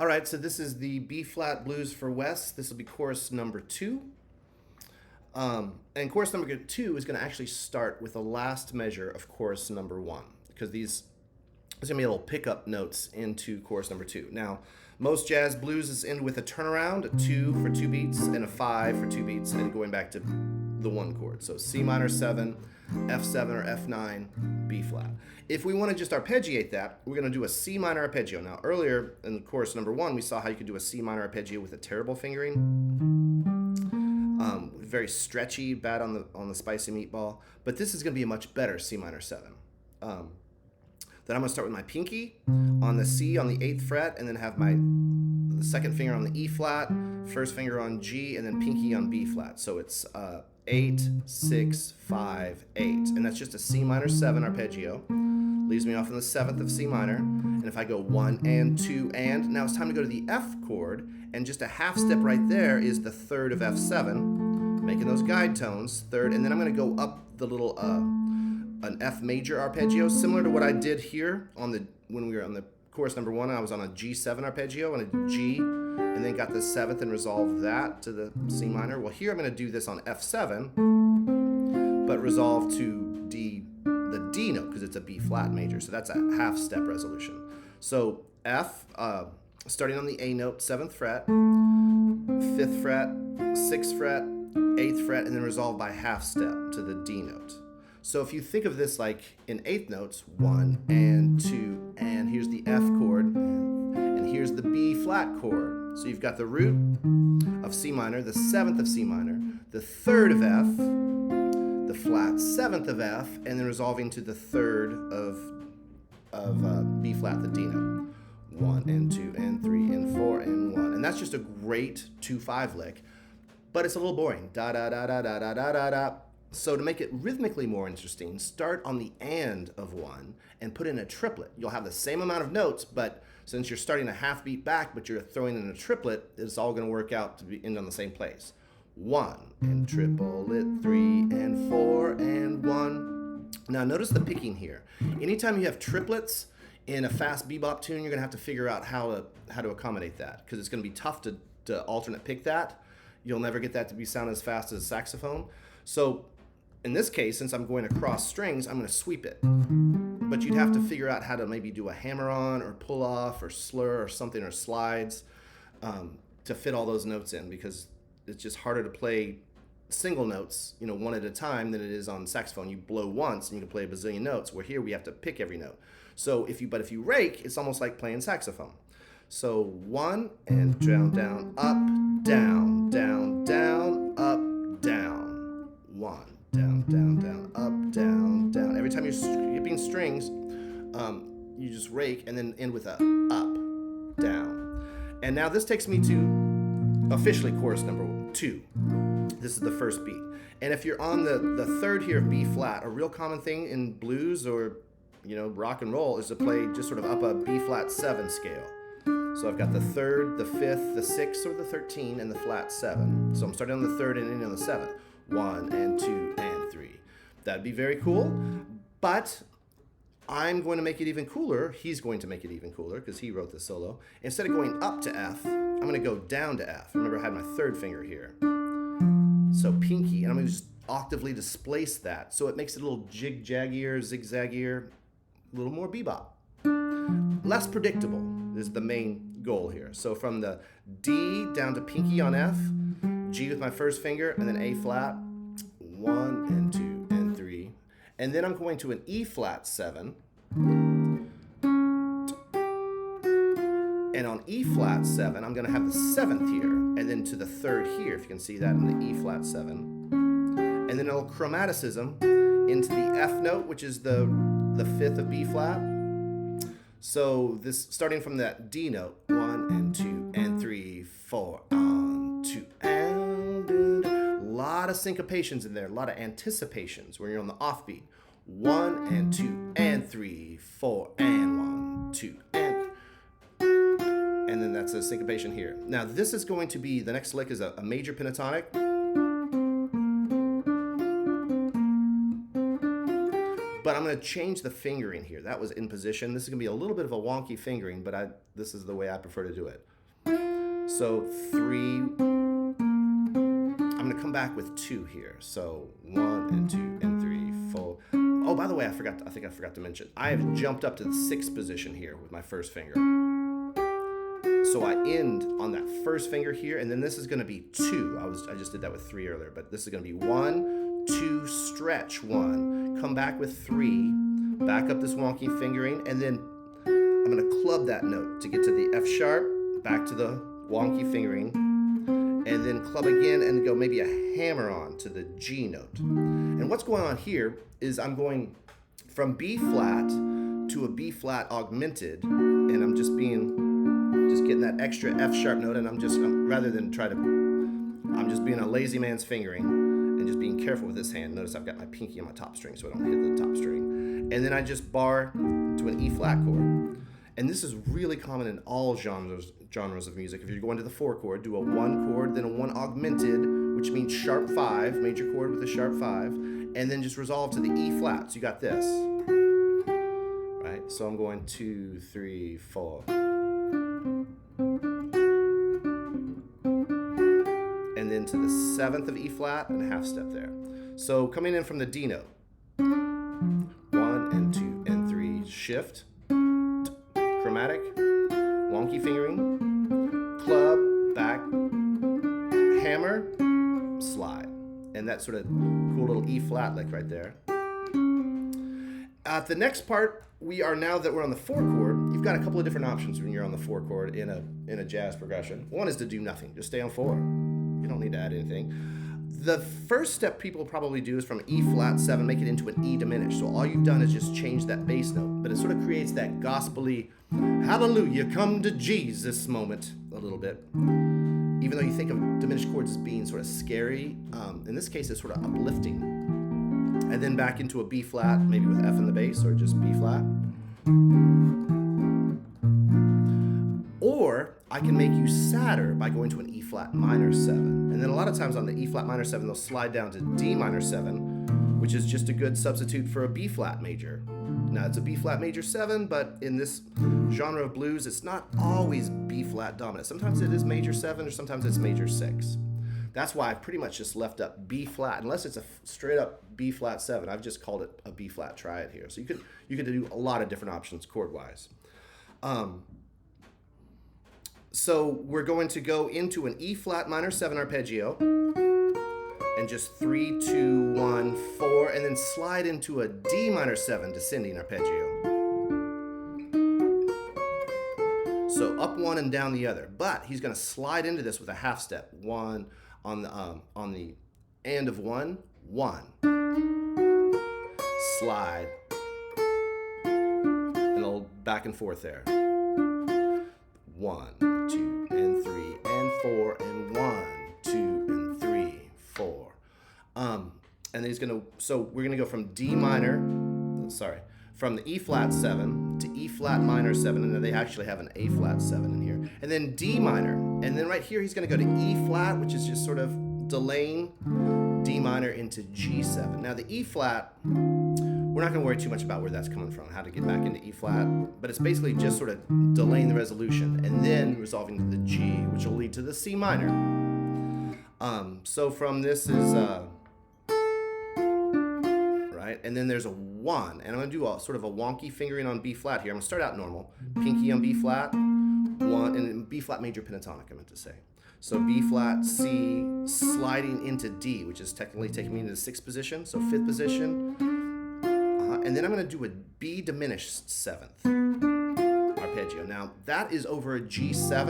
All right, so this is the B flat blues for Wes. This will be chorus number 2. And chorus number 2 is going to actually start with the last measure of chorus number 1, because there's going to be little pickup notes into chorus number 2. Now, most jazz blues end with a turnaround, a 2 for 2 beats, and a 5 for 2 beats, and going back to the 1 chord. So C minor 7, F7 or F9, B flat. If we want to just arpeggiate that, we're going to do a C minor arpeggio. Now, earlier in chorus number 1, we saw how you could do a C minor arpeggio with a terrible fingering. Very stretchy, bad on the spicy meatball. But this is going to be a much better C minor 7. Then I'm going to start with my pinky on the C on the 8th fret, and then have the second finger on the E flat, first finger on G, and then pinky on B flat. So it's 8, 6, 5, 8. And that's just a C minor 7 arpeggio. Leaves me off in the 7th of C minor. And if I go 1 and 2 and, now it's time to go to the F chord, and just a half step right there is the 3rd of F7, making those guide tones, 3rd, and then I'm going to go up the little an F major arpeggio, similar to what I did here when we were on the chorus number 1. I was on a G7 arpeggio and a G, and then got the 7th and resolved that to the C minor. Well, here I'm going to do this on F7, but resolve to the D note, because it's a B flat major, so that's a half step resolution. So F, starting on the A note, 7th fret, 5th fret, 6th fret, 8th fret, and then resolve by half step to the D note. So if you think of this like in 8th notes, 1 and 2, and here's the F chord, and here's the B flat chord. So you've got the root of C minor, the 7th of C minor, the 3rd of F, the flat 7th of F, and then resolving to the 3rd of B flat, the D note. 1 and 2 and 3 and 4 and 1. And that's just a great 2-5 lick, but it's a little boring. Da da da da da da da da da. So to make it rhythmically more interesting, start on the and of 1 and put in a triplet. You'll have the same amount of notes, but since you're starting a half beat back, but you're throwing in a triplet, it's all going to work out to end on the same place. 1 and triple it, 3 and 4 and 1. Now notice the picking here. Anytime you have triplets in a fast bebop tune, you're going to have to figure out how to accommodate that, because it's going to be tough to alternate pick that. You'll never get that to be sound as fast as a saxophone. So in this case, since I'm going across strings, I'm going to sweep it. But you'd have to figure out how to maybe do a hammer-on or pull-off or slur or something, or slides, to fit all those notes in, because it's just harder to play single notes, one at a time, than it is on saxophone. You blow once and you can play a bazillion notes, where here we have to pick every note. So if you rake, it's almost like playing saxophone. So 1 and down, down, up, down, down, down, up, down. 1, down, down, down, up, down, down. Every time you're skipping strings, you just rake and then end with a up, down. And now this takes me to officially chorus number 2. This is the first beat. And if you're on the 3rd here of B flat, a real common thing in blues or rock and roll is to play just sort of up a B flat 7 scale. So I've got the 3rd, the 5th, the 6th, or the 13, and the flat 7. So I'm starting on the 3rd and ending on the 7th. 1 and 2 and 3. That'd be very cool, but I'm going to make it even cooler. He's going to make it even cooler, because he wrote the solo. Instead of going up to F, I'm going to go down to F. Remember, I had my 3rd finger here. So pinky, and I'm going to just octavely displace that, so it makes it a little jig-jaggier, zigzaggier, a little more bebop. Less predictable is the main goal here. So from the D down to pinky on F, G with my first finger, and then A flat, 1 and 2 and 3. And then I'm going to an E flat 7. And on E flat 7, I'm going to have the 7th here, and then to the 3rd here, if you can see that in the E flat 7. And then a little chromaticism into the F note, which is the 5th of B flat. So this, starting from that D note, 1 and 2 and 3, 4, on, 2, and a lot of syncopations in there, a lot of anticipations where you're on the offbeat. 1 and 2 and 3, 4, and 1, 2, and then that's a syncopation here. Now this is going to be, the next lick is a major pentatonic. But I'm going to change the fingering here. That was in position. This is going to be a little bit of a wonky fingering, but this is the way I prefer to do it. So 3, I'm going to come back with 2 here. So 1 and 2 and 3, 4. Oh, by the way, I think I forgot to mention, I have jumped up to the 6th position here with my first finger. So I end on that first finger here, and then this is going to be 2. I just did that with 3 earlier, but this is going to be 1, 2, stretch 1, come back with 3, back up this wonky fingering, and then I'm going to club that note to get to the F sharp, back to the wonky fingering, and then club again and go maybe a hammer on to the G note. And what's going on here is I'm going from B flat to a B flat augmented, and I'm just getting that extra F sharp note, and I'm just being a lazy man's fingering and just being careful with this hand. Notice I've got my pinky on my top string so I don't hit the top string. And then I just bar to an E flat chord. And this is really common in all genres of music. If you're going to the 4 chord, do a 1 chord, then a 1 augmented, which means sharp 5, major chord with a sharp 5, and then just resolve to the E flat. So you got this, right? So I'm going 2, 3, 4. And then to the 7th of E flat and a half step there. So coming in from the D note, 1 and 2 and 3, shift, chromatic, wonky fingering, club, back, hammer, slide. And that sort of cool little E flat lick right there. At the next part, now that we're on the 4 chord, you've got a couple of different options when you're on the 4 chord in a jazz progression. One is to do nothing, just stay on 4. You don't need to add anything. The first step people probably do is from E flat 7, make it into an E diminished. So all you've done is just change that bass note, but it sort of creates that gospel-y, hallelujah, come to Jesus moment a little bit. Even though you think of diminished chords as being sort of scary, in this case it's sort of uplifting. And then back into a B flat, maybe with F in the bass, or just B flat. Or I can make you sadder by going to an E flat minor 7. And then a lot of times on the E flat minor 7, they'll slide down to D minor 7, which is just a good substitute for a B flat major. Now it's a B flat major 7, but in this genre of blues, it's not always B flat dominant. Sometimes it is major 7 or sometimes it's major 6. That's why I've pretty much just left up B flat, unless it's a straight up B flat 7. I've just called it a B flat triad here. So you could do a lot of different options chord wise. So we're going to go into an E flat minor 7 arpeggio and just 3, 2, 1, 4, and then slide into a D minor 7 descending arpeggio. So up 1 and down the other, but he's going to slide into this with a half step. 1 on the end of 1, 1. Slide. And a little back and forth there. 1, 2, and 3, and 4, and 1, 2, and 3, 4. And then we're gonna go from from the E flat 7 to E flat minor 7, and then they actually have an A flat 7 in here, and then D minor, and then right here he's gonna go to E flat, which is just sort of delaying D minor into G7. Now the E flat, we're not going to worry too much about where that's coming from, how to get back into E flat, but it's basically just sort of delaying the resolution and then resolving to the G, which will lead to the C minor. So from this is, right, and then there's a 1, and I'm going to do a sort of a wonky fingering on B flat here. I'm going to start out normal, pinky on B flat, 1, and B flat major pentatonic, I meant to say. So B flat, C, sliding into D, which is technically taking me into the 6th position, so 5th position. And then I'm going to do a B diminished 7th arpeggio. Now that is over a G7,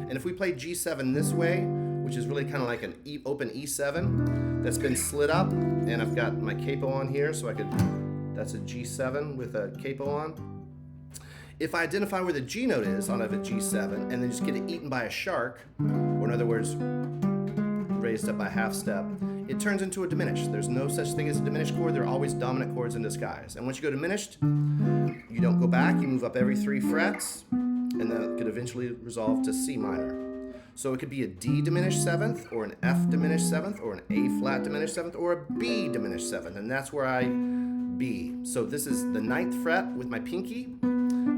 and if we play G7 this way, which is really kind of like an open E7 that's been slid up, and I've got my capo on here, so that's a G7 with a capo on. If I identify where the G note is on a G7 and then just get it eaten by a shark, or in other words, raised up by half step, it turns into a diminished. There's no such thing as a diminished chord. They're always dominant chords in disguise. And once you go diminished, you don't go back. You move up every 3 frets, and then it could eventually resolve to C minor. So it could be a D diminished 7th, or an F diminished 7th, or an A flat diminished 7th, or a B diminished 7th. And that's where I B. So this is the 9th fret with my pinky.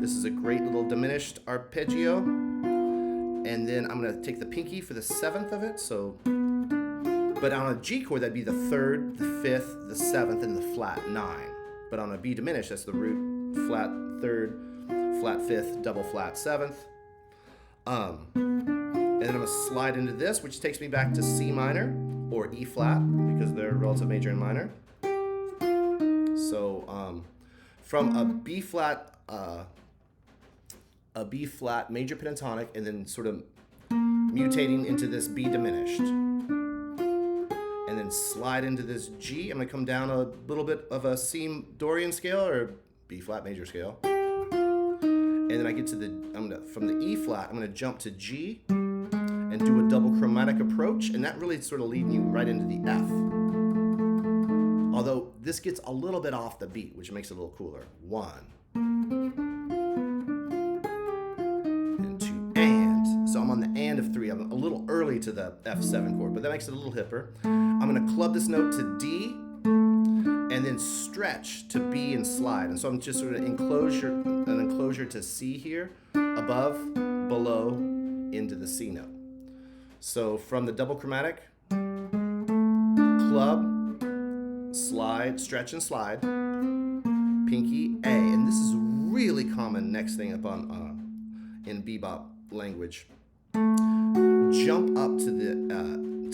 This is a great little diminished arpeggio. And then I'm gonna take the pinky for the 7th of it. So, but on a G chord, that'd be the 3rd, the 5th, the 7th, and the flat 9. But on a B diminished, that's the root, flat 3rd, flat 5th, double flat 7th. And then I'm gonna slide into this, which takes me back to C minor or E flat because they're relative major and minor. So from a B flat major pentatonic, and then sort of mutating into this B diminished, and then slide into this G. I'm gonna come down a little bit of a C Dorian scale or B flat major scale, and then I get to from the E flat, I'm gonna jump to G and do a double chromatic approach, and that really sort of leading you right into the F. Although this gets a little bit off the beat, which makes it a little cooler. 1 and 2 and. So I'm on the and of 3. I'm a little early to the F7 chord, but that makes it a little hipper. I'm gonna club this note to D and then stretch to B and slide. And so I'm just sort of an enclosure to C here, above, below, into the C note. So from the double chromatic, club, slide, stretch and slide, pinky, A. And this is really common next thing up on in bebop language. Jump up to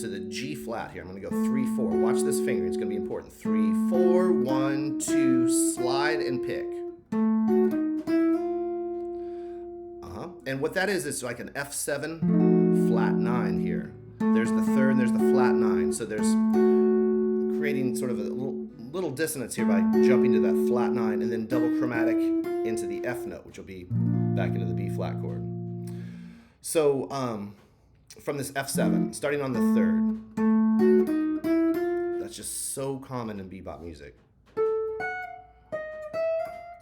the G flat here. I'm gonna go 3, 4. Watch this finger, it's gonna be important. 3, 4, 1, 2, slide and pick. And what that is like an F7 flat 9 here. There's the 3rd and there's the flat 9. So there's creating sort of a little dissonance here by jumping to that flat 9 and then double chromatic into the F note, which will be back into the B flat chord. So from this F7, starting on the 3rd, that's just so common in bebop music.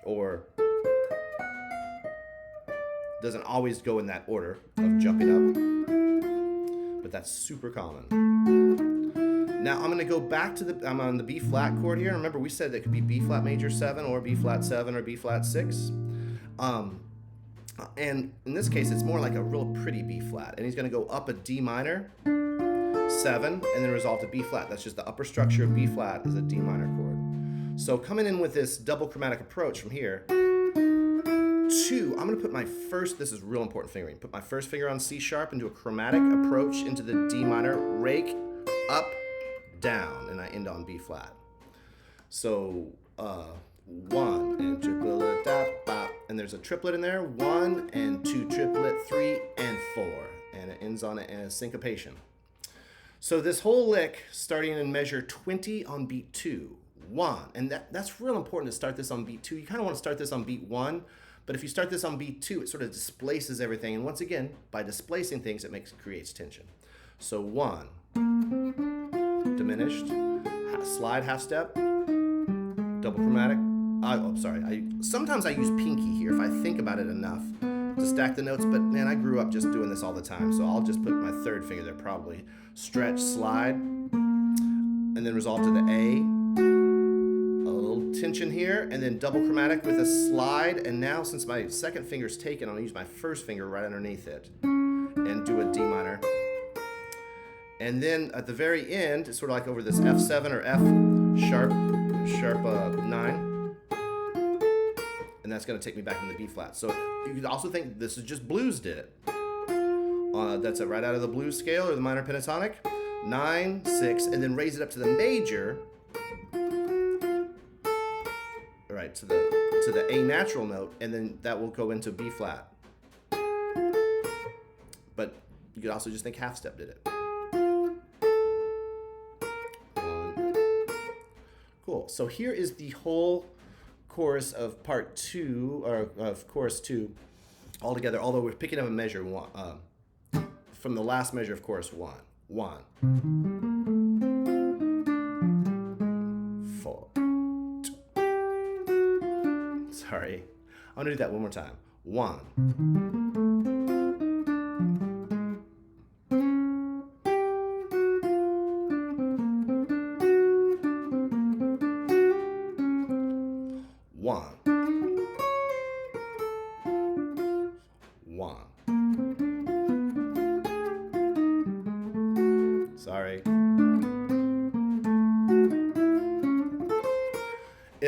Or doesn't always go in that order of jumping up, but that's super common. Now I'm gonna go back to I'm on the B flat chord here. Remember we said that could be B flat major 7 or B flat 7 or B flat 6. And in this case, it's more like a real pretty B flat. And he's gonna go up a D minor, 7, and then resolve to B flat. That's just the upper structure of B flat is a D minor chord. So coming in with this double chromatic approach from here, 2, I'm gonna put my first, this is real important fingering, put my first finger on C sharp and do a chromatic approach into the D minor, rake, up, down, and I end on B flat. So 1 and triplet, da, ba, and there's a triplet in there, 1 and 2 triplet, 3 and 4, and it ends on a syncopation. So this whole lick starting in measure 20 on beat 2, 1, and that's real important to start this on beat 2. You kind of want to start this on beat 1, but if you start this on beat 2, it sort of displaces everything, and once again, by displacing things, it creates tension. So 1, diminished, slide half step, double chromatic. Sometimes I use pinky here if I think about it enough to stack the notes, but man, I grew up just doing this all the time, so I'll just put my 3rd finger there probably. Stretch, slide, and then resolve to the A. A little tension here, and then double chromatic with a slide, and now since my 2nd finger's taken, I'll use my 1st finger right underneath it and do a D minor. And then at the very end, it's sort of like over this F7 or F sharp 9. And that's going to take me back into the B flat. So you could also think this is just blues did it. That's right out of the blues scale or the minor pentatonic. 9, 6, and then raise it up to the major. Right, to the A natural note, and then that will go into B flat. But you could also just think half step did it. 1. Cool. So here is the whole chorus of part 2, or of chorus 2 all together, although we're picking up a measure 1 from the last measure of chorus 1. 1, 4. Sorry, I'm gonna do that one more time. 1.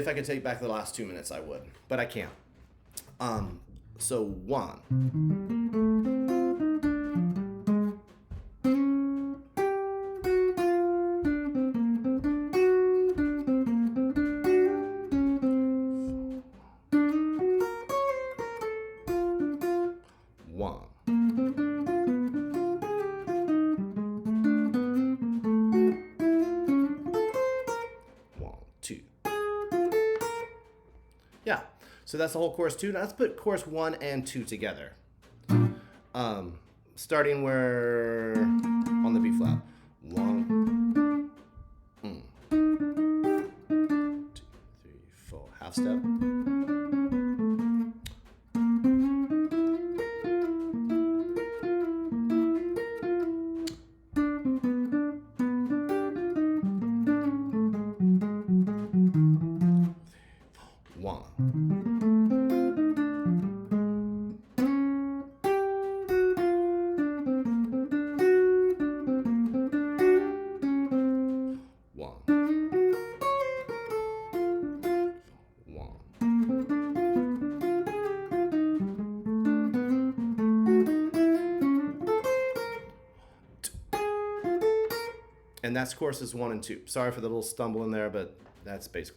if I could take back the last 2 minutes, I would, but I can't. So 1. 1. 1, 2. Yeah, so that's the whole chorus 2. Now let's put chorus 1 and 2 together. Starting where on the B flat. 1, 2, 3, 4. Half step. And that's courses 1 and 2. Sorry for the little stumble in there, but that's basically